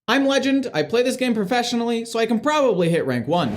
I'm Legend, I play this game professionally, so I can probably hit rank 1.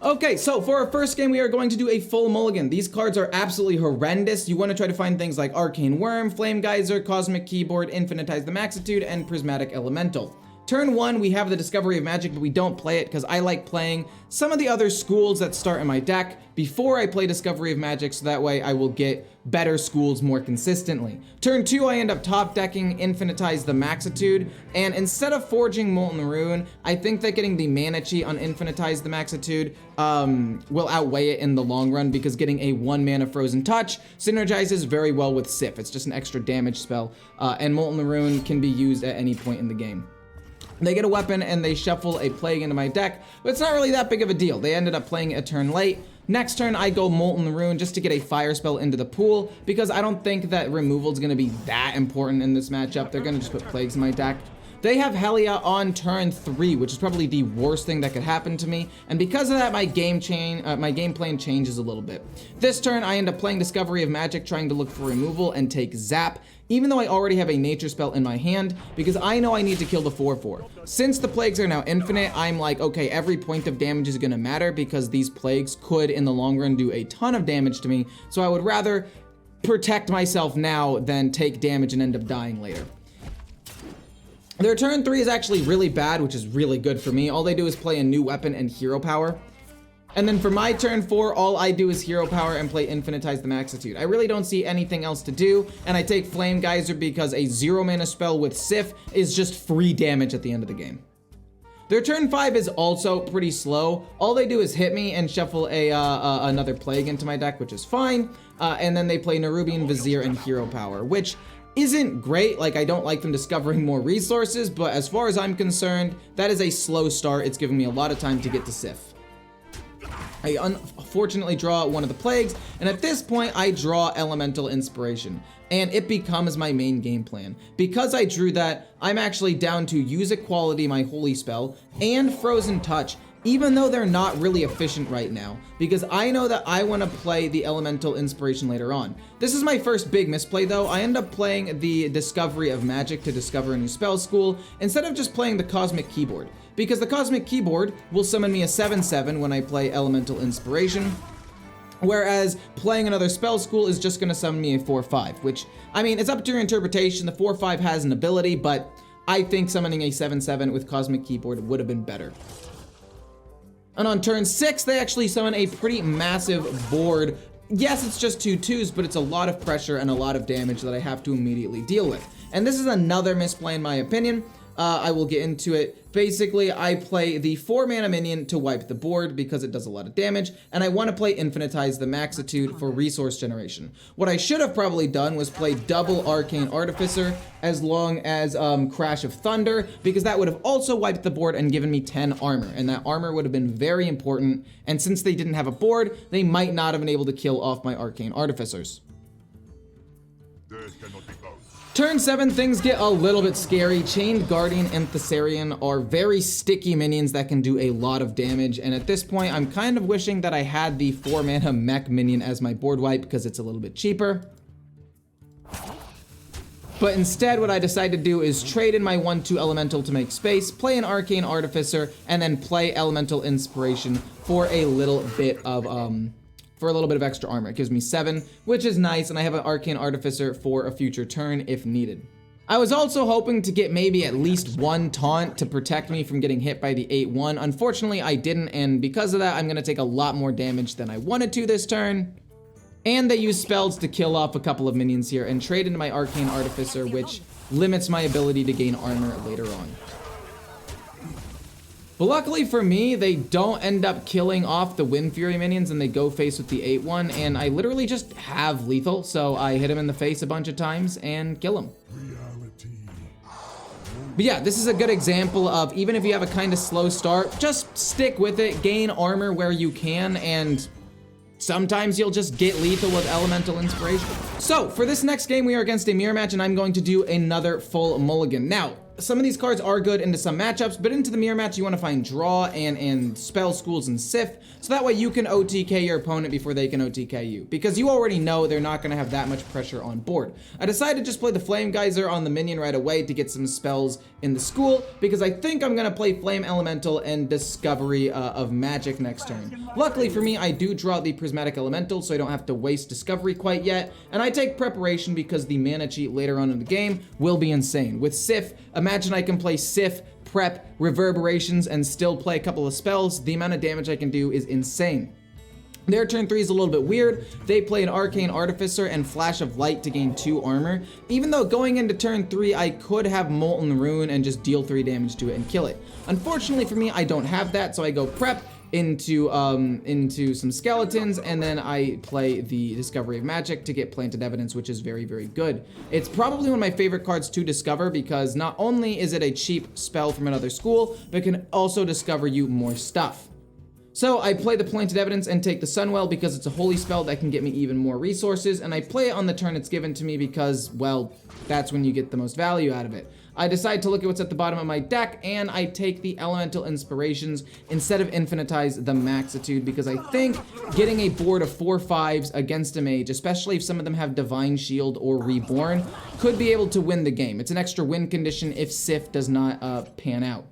Okay, so for our first game, we are going to do a full mulligan. These cards are absolutely horrendous. You want to try to find things like Arcane Worm, Flame Geyser, Cosmic Keyboard, Infinitize the Maxitude, and Prismatic Elemental. Turn 1, we have the Discovery of Magic, but we don't play it because I like playing some of the other schools that start in my deck before I play Discovery of Magic, so that way I will get better schools more consistently. Turn 2, I end up top decking Infinitize the Maxitude, and instead of forging Molten Ruin, I think that getting the Mana Cheat on Infinitize the Maxitude will outweigh it in the long run, because getting a 1 mana Frozen Touch synergizes very well with Sif. It's just an extra damage spell, and Molten Ruin can be used at any point in the game. They get a weapon and they shuffle a Plague into my deck, but it's not really that big of a deal. They ended up playing it a turn late. Next turn, I go Molten Ruin just to get a fire spell into the pool, because I don't think that removal is going to be that important in this matchup. They're going to just put Plagues in my deck. They have Helia on turn 3, which is probably the worst thing that could happen to me, and because of that, my game plan changes a little bit. This turn, I end up playing Discovery of Magic, trying to look for removal and take Zap, even though I already have a nature spell in my hand, because I know I need to kill the 4/4. Since the Plagues are now infinite, I'm like, okay, every point of damage is gonna matter, because these Plagues could, in the long run, do a ton of damage to me, so I would rather protect myself now than take damage and end up dying later. Their turn 3 is actually really bad, which is really good for me. All they do is play a new weapon and hero power. And then for my turn 4, all I do is hero power and play Infinitize the Maxitude. I really don't see anything else to do, and I take Flame Geyser because a 0 mana spell with Sif is just free damage at the end of the game. Their turn 5 is also pretty slow. All they do is hit me and shuffle another Plague into my deck, which is fine. And then they play Nerubian Vizier and hero power, which isn't great. Like, I don't like them discovering more resources, but as far as I'm concerned, that is a slow start. It's giving me a lot of time to get to Sif. I unfortunately draw one of the Plagues, and at this point I draw Elemental Inspiration, and it becomes my main game plan. Because I drew that, I'm actually down to use Equality, my holy spell, and Frozen Touch, even though they're not really efficient right now, because I know that I want to play the Elemental Inspiration later on. This is my first big misplay though. I end up playing the Discovery of Magic to discover a new spell school, instead of just playing the Cosmic Keyboard, because the Cosmic Keyboard will summon me a 7/7 when I play Elemental Inspiration, whereas playing another spell school is just going to summon me a 4/5, which, I mean, it's up to your interpretation. The 4/5 has an ability, but I think summoning a 7/7 with Cosmic Keyboard would have been better. And on turn 6, they actually summon a pretty massive board. Yes, it's just 2 2s, but it's a lot of pressure and a lot of damage that I have to immediately deal with. And this is another misplay in my opinion. I will get into it. Basically, I play the 4 mana minion to wipe the board because it does a lot of damage, and I want to play Infinitize the Maxitude for resource generation. What I should have probably done was play double Arcane Artificer as long as Crash of Thunder, because that would have also wiped the board and given me 10 armor, and that armor would have been very important, and since they didn't have a board, they might not have been able to kill off my Arcane Artificers. Turn 7, things get a little bit scary. Chained Guardian and Thessarian are very sticky minions that can do a lot of damage, and at this point, I'm kind of wishing that I had the 4 mana mech minion as my board wipe because it's a little bit cheaper. But instead, what I decided to do is trade in my 1/2 Elemental to make space, play an Arcane Artificer, and then play Elemental Inspiration for a little bit of extra armor. It gives me 7, which is nice, and I have an Arcane Artificer for a future turn if needed. I was also hoping to get maybe at least 1 taunt to protect me from getting hit by the 8/1. Unfortunately, I didn't, and because of that, I'm going to take a lot more damage than I wanted to this turn. And they use spells to kill off a couple of minions here and trade into my Arcane Artificer, which limits my ability to gain armor later on. But luckily for me, they don't end up killing off the Wind Fury minions, and they go face with the 8/1, and I literally just have lethal, so I hit him in the face a bunch of times and kill him. But yeah, this is a good example of, even if you have a kind of slow start, just stick with it, gain armor where you can, and sometimes you'll just get lethal with Elemental Inspiration. So, for this next game, we are against a mirror match, and I'm going to do another full mulligan. Now, some of these cards are good into some matchups, but into the mirror match, you want to find draw and spell schools and Sif, so that way you can OTK your opponent before they can OTK you, because you already know they're not going to have that much pressure on board. I decided to just play the Flame Geyser on the minion right away to get some spells in the school, because I think I'm going to play Flame Elemental and Discovery of Magic next turn. Luckily for me, I do draw the Prismatic Elemental, so I don't have to waste Discovery quite yet, and I take Preparation because the mana cheat later on in the game will be insane. With Sif, imagine I can play Sif, Prep, Reverberations, and still play a couple of spells. The amount of damage I can do is insane. Their turn 3 is a little bit weird. They play an Arcane Artificer and Flash of Light to gain 2 armor. Even though going into turn 3, I could have Molten Rune and just deal 3 damage to it and kill it. Unfortunately for me, I don't have that, so I go Prep into some skeletons, and then I play the Discovery of Magic to get Planted Evidence, which is very, very good. It's probably one of my favorite cards to discover because not only is it a cheap spell from another school, but it can also discover you more stuff. So I play the Planted Evidence and take the Sunwell because it's a holy spell that can get me even more resources, and I play it on the turn it's given to me because, well, that's when you get the most value out of it. I decide to look at what's at the bottom of my deck, and I take the Elemental Inspirations instead of Infinitize the Maxitude, because I think getting a board of 4/5s against a mage, especially if some of them have Divine Shield or Reborn, could be able to win the game. It's an extra win condition if Sif does not pan out.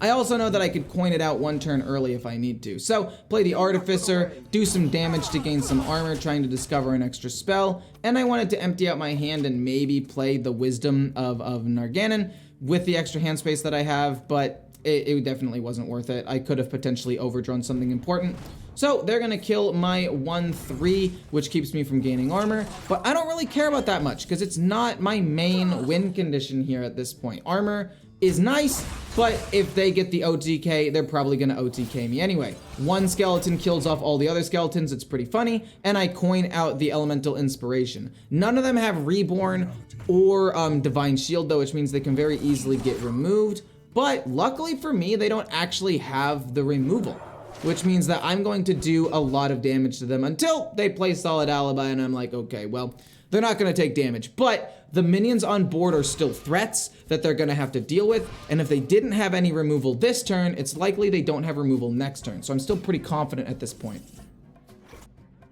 I also know that I could coin it out one turn early if I need to. So, play the Artificer, do some damage to gain some armor, trying to discover an extra spell, and I wanted to empty out my hand and maybe play the Wisdom of Narganon with the extra hand space that I have, but it definitely wasn't worth it. I could have potentially overdrawn something important. So, they're gonna kill my 1/3, which keeps me from gaining armor, but I don't really care about that much, because it's not my main win condition here at this point. Armor is nice, but if they get the OTK, they're probably gonna OTK me anyway. One skeleton kills off all the other skeletons, it's pretty funny, and I coin out the Elemental Inspiration. None of them have Reborn or Divine Shield though, which means they can very easily get removed, but luckily for me, they don't actually have the removal, which means that I'm going to do a lot of damage to them until they play Solid Alibi, and I'm like, okay, well, they're not gonna take damage, but the minions on board are still threats that they're gonna have to deal with, and if they didn't have any removal this turn, it's likely they don't have removal next turn, so I'm still pretty confident at this point.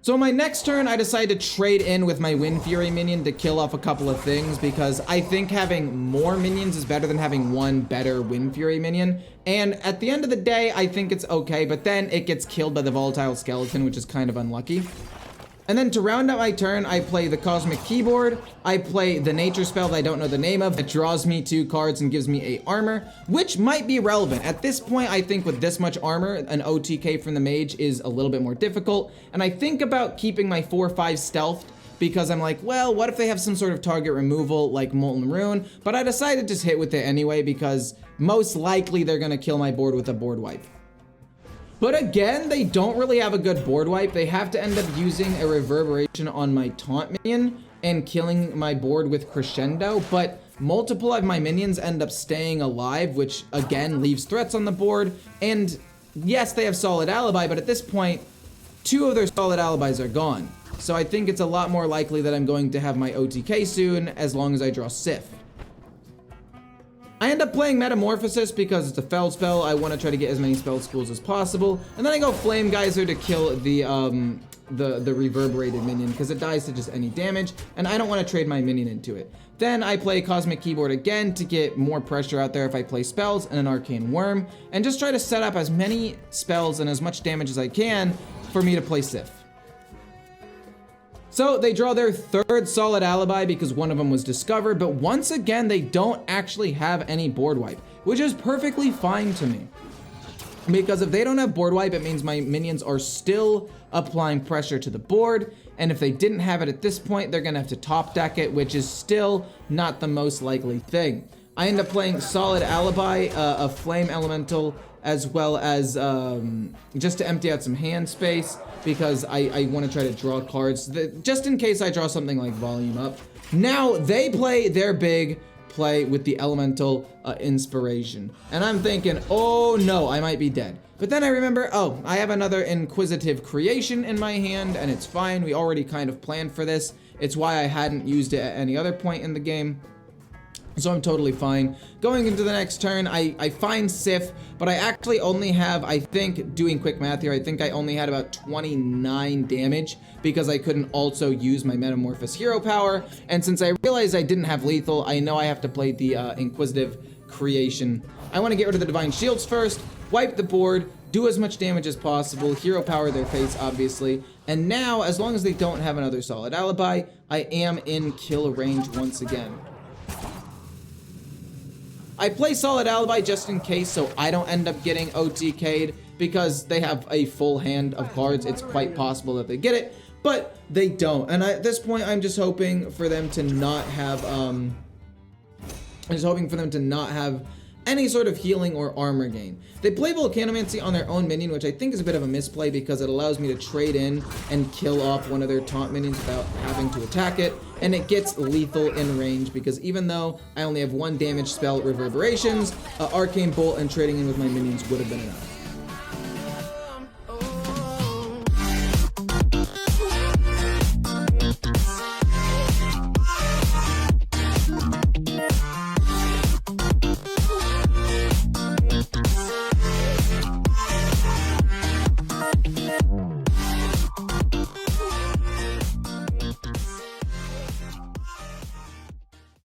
So my next turn, I decide to trade in with my Wind Fury minion to kill off a couple of things, because I think having more minions is better than having one better Wind Fury minion, and at the end of the day, I think it's okay, but then it gets killed by the Volatile Skeleton, which is kind of unlucky. And then to round out my turn, I play the Cosmic Keyboard, I play the Nature spell that I don't know the name of. It draws me 2 cards and gives me 8 armor, which might be relevant. At this point, I think with this much armor, an OTK from the Mage is a little bit more difficult. And I think about keeping my 4/5 stealthed, because I'm like, well, what if they have some sort of target removal like Molten Rune? But I decided to just hit with it anyway, because most likely they're gonna kill my board with a board wipe. But again, they don't really have a good board wipe. They have to end up using a Reverberation on my Taunt minion and killing my board with Crescendo, but multiple of my minions end up staying alive, which again leaves threats on the board. And yes, they have Solid Alibi, but at this point, 2 of their Solid Alibis are gone. So I think it's a lot more likely that I'm going to have my OTK soon, as long as I draw Sif. I end up playing Metamorphosis because it's a Fel spell. I want to try to get as many spell schools as possible. And then I go Flame Geyser to kill the Reverberated minion, because it dies to just any damage, and I don't want to trade my minion into it. Then I play Cosmic Keyboard again to get more pressure out there if I play spells, and an Arcane Worm, and just try to set up as many spells and as much damage as I can for me to play Sif. So they draw their 3rd Solid Alibi because one of them was discovered, but once again, they don't actually have any board wipe, which is perfectly fine to me. Because if they don't have board wipe, it means my minions are still applying pressure to the board, and if they didn't have it at this point, they're gonna have to top deck it, which is still not the most likely thing. I end up playing Solid Alibi, a Flame Elemental, as well as just to empty out some hand space, because I want to try to draw cards, just in case I draw something like Volume Up. Now they play their big play with the Elemental Inspiration, and I'm thinking, oh no, I might be dead. But then I remember, oh, I have another Inquisitive Creation in my hand, and it's fine. We already kind of planned for this. It's why I hadn't used it at any other point in the game. So I'm totally fine. Going into the next turn, I find Sif, but I actually only have, I think, doing quick math here, I think I only had about 29 damage because I couldn't also use my Metamorphosis hero power. And since I realized I didn't have lethal, I know I have to play the Inquisitive Creation. I want to get rid of the Divine Shields first, wipe the board, do as much damage as possible, hero power their face, obviously. And now, as long as they don't have another solid alibi, I am in kill range once again. I play Solid Alibi just in case so I don't end up getting OTK'd because they have a full hand of cards. It's quite possible that they get it, but they don't. And at this point, I'm just hoping for them to not have, any sort of healing or armor gain. They play Volcanomancy on their own minion, which I think is a bit of a misplay because it allows me to trade in and kill off one of their taunt minions without having to attack it, and it gets lethal in range because even though I only have one damage spell, Reverberations, Arcane Bolt and trading in with my minions would have been enough.